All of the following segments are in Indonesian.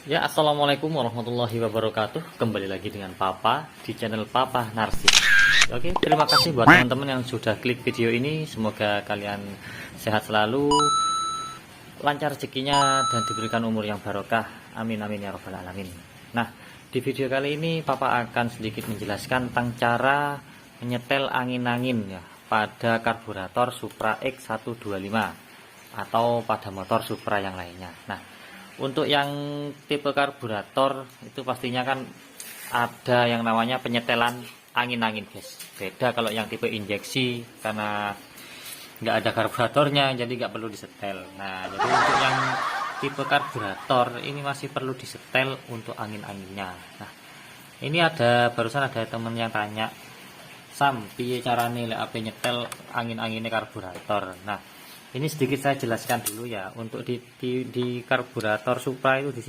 Ya, assalamualaikum warahmatullahi wabarakatuh. Kembali lagi dengan Papa di channel Papa Narsis. Oke, terima kasih buat teman-teman yang sudah klik video ini. Semoga kalian sehat selalu, lancar rezekinya, dan diberikan umur yang barokah. Amin amin ya robbal alamin. Nah, di video kali ini Papa akan sedikit menjelaskan tentang cara menyetel angin-angin ya pada karburator Supra X125 atau pada motor Supra yang lainnya. Nah, untuk yang tipe karburator itu pastinya kan ada yang namanya penyetelan angin-angin, guys. Beda kalau yang tipe injeksi, karena nggak ada karburatornya jadi nggak perlu disetel. Nah, jadi untuk yang tipe karburator ini masih perlu disetel untuk angin-anginnya. Nah, ini barusan ada temen yang tanya, Sam, piye carane lek ape nyetel angin-anginnya karburator. Nah, ini sedikit saya jelaskan dulu ya. Untuk di karburator Supra itu di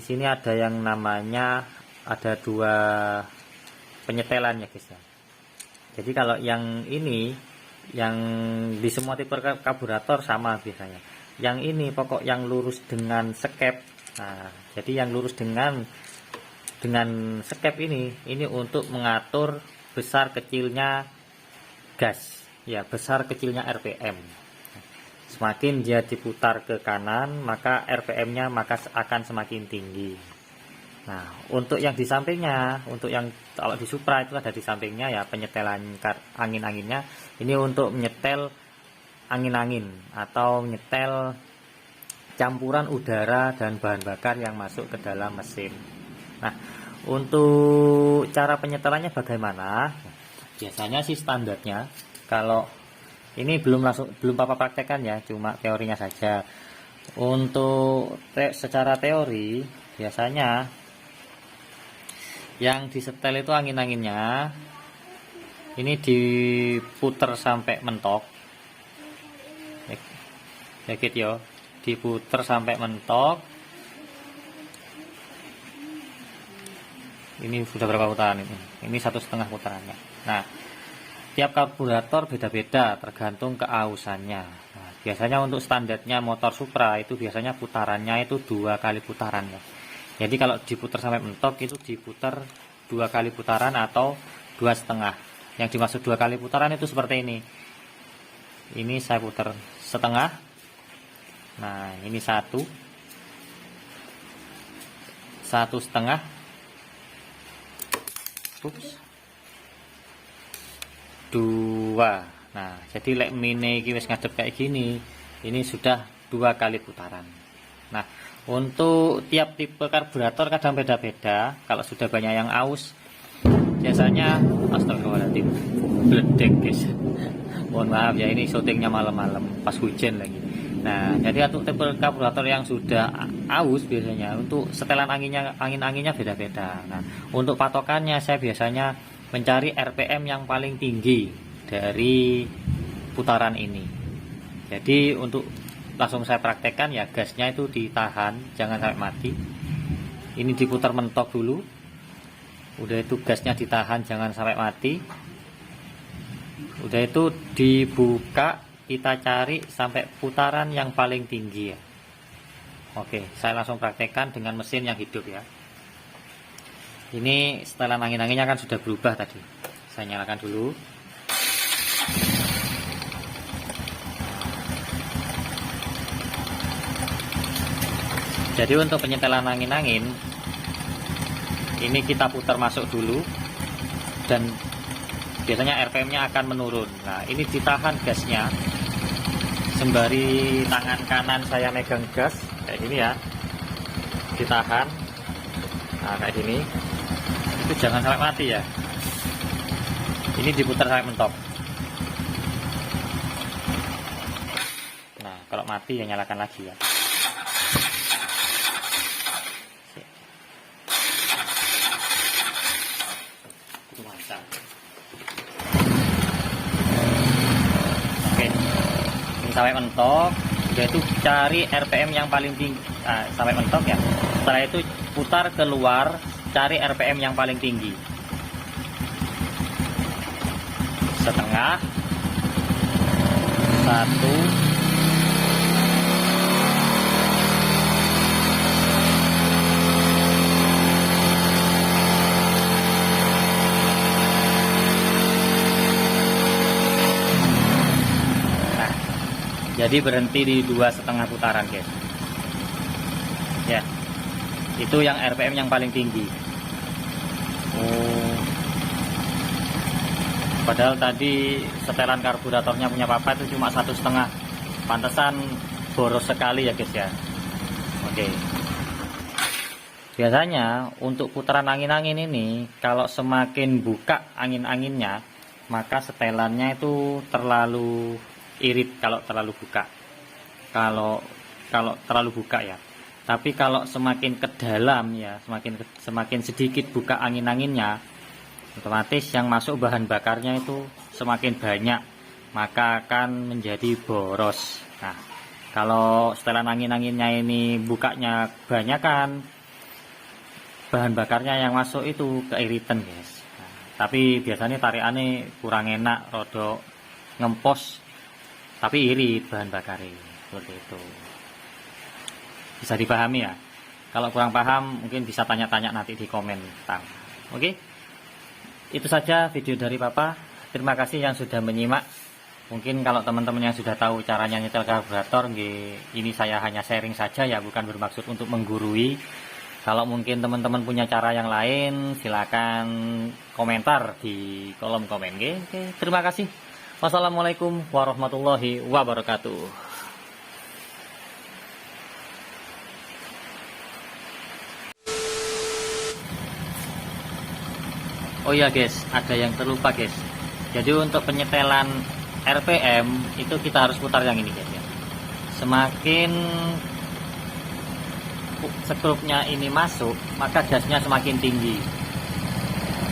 sini ada yang namanya, ada dua penyetelan ya guys ya. Jadi kalau yang ini, yang di semua tipe karburator sama biasanya. Yang ini pokok yang lurus dengan skep. Nah, jadi yang lurus dengan skep ini untuk mengatur besar kecilnya gas ya, besar kecilnya RPM. Semakin dia diputar ke kanan, maka RPM-nya akan semakin tinggi. Nah, untuk yang di sampingnya, untuk yang kalau di Supra itu ada di sampingnya ya penyetelan angin-anginnya. Ini untuk menyetel angin-angin atau menyetel campuran udara dan bahan bakar yang masuk ke dalam mesin. Nah, untuk cara penyetelannya bagaimana? Biasanya sih standarnya, kalau ini belum Papa praktekkan ya, cuma teorinya saja. Untuk secara teori biasanya yang disetel itu angin-anginnya ini diputer sampai mentok ya gitu ya, diputer sampai mentok. Ini sudah berapa putaran ini 1,5 putarannya. Nah, tiap karburator beda-beda tergantung keausannya. Nah, biasanya untuk standarnya motor Supra itu biasanya putarannya itu 2 kali putaran ya. Jadi kalau diputar sampai mentok itu diputar 2 kali putaran atau 2,5. Yang dimaksud 2 kali putaran itu seperti ini. Ini saya putar setengah. Nah, ini 1 setengah. Ups. 2. Nah, jadi lek mine iki wis ngadep kayak gini, ini sudah 2 kali putaran. Nah, untuk tiap tipe karburator kadang beda-beda. Kalau sudah banyak yang aus, biasanya astagfirullahaladzim, bledek guys. Mohon maaf ya, ini syutingnya malam-malam pas hujan lagi. Nah, jadi untuk tipe karburator yang sudah aus biasanya untuk setelan angin-anginnya beda-beda. Nah, untuk patokannya saya biasanya mencari RPM yang paling tinggi dari putaran ini. Jadi untuk langsung saya praktekkan ya, gasnya itu ditahan, jangan sampai mati. Ini diputar mentok dulu. Udah itu gasnya ditahan, jangan sampai mati. Udah itu dibuka, kita cari sampai putaran yang paling tinggi ya. Oke, saya langsung praktekkan dengan mesin yang hidup ya. Ini setelan angin-anginnya kan sudah berubah tadi. Saya nyalakan dulu. Jadi untuk penyetelan angin-angin ini kita putar masuk dulu, dan biasanya RPM-nya akan menurun. Nah, ini ditahan gasnya sembari tangan kanan saya megang gas kayak gini ya. Ditahan. Nah, kayak gini. Itu jangan sampai mati ya. Ini diputar sampai mentok. Nah, kalau mati ya nyalakan lagi ya. Oke, ini sampai mentok. Udah itu cari RPM yang paling tinggi. Nah, sampai mentok ya. Setelah itu putar keluar, cari RPM yang paling tinggi. Setengah. 1 Jadi berhenti di 2,5 putaran guys. Ya, itu yang RPM yang paling tinggi. Oh, padahal tadi setelan karburatornya punya papa itu cuma 1,5. Pantesan boros sekali ya guys ya. Oke. Biasanya untuk putaran angin-angin ini, kalau semakin buka angin-anginnya, maka setelannya itu terlalu irit kalau terlalu buka. Kalau terlalu buka ya. Tapi kalau semakin ke dalam ya, semakin sedikit buka angin-anginnya, otomatis yang masuk bahan bakarnya itu semakin banyak, maka akan menjadi boros. Nah, kalau setelan angin-anginnya ini bukanya banyak kan, bahan bakarnya yang masuk itu keiritan guys. Nah, tapi biasanya tarikannya kurang enak, rodok ngempos, tapi irit bahan bakarnya seperti itu. Bisa dipahami ya. Kalau kurang paham mungkin bisa tanya-tanya nanti di komentar. Oke, itu saja video dari papa. Terima kasih yang sudah menyimak. Mungkin kalau teman-teman yang sudah tahu caranya nyetel karburator, ini saya hanya sharing saja ya, bukan bermaksud untuk menggurui. Kalau mungkin teman-teman punya cara yang lain, silakan komentar di kolom komen. Oke, terima kasih. Wassalamualaikum warahmatullahi wabarakatuh. Oh ya guys, ada yang terlupa guys. Jadi untuk penyetelan RPM itu kita harus putar yang ini guys ya. Semakin skrupnya ini masuk, maka gasnya semakin tinggi.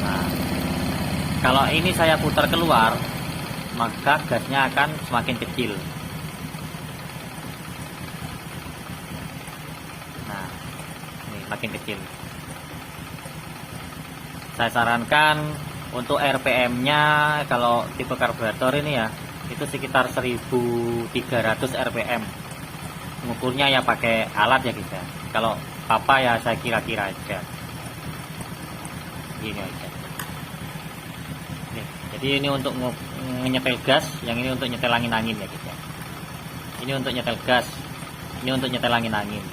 Nah, kalau ini saya putar keluar, maka gasnya akan semakin kecil. Nah, ini makin kecil. Saya sarankan untuk RPM-nya kalau tipe karburator ini ya, itu sekitar 1300 RPM. Mengukurnya ya pakai alat ya guys ya. Kalau papa ya saya kira-kira aja. Gini aja. Oke, jadi ini untuk nyetel gas, yang ini untuk nyetel angin-angin ya guys ya. Ini untuk nyetel gas, ini untuk nyetel angin-angin.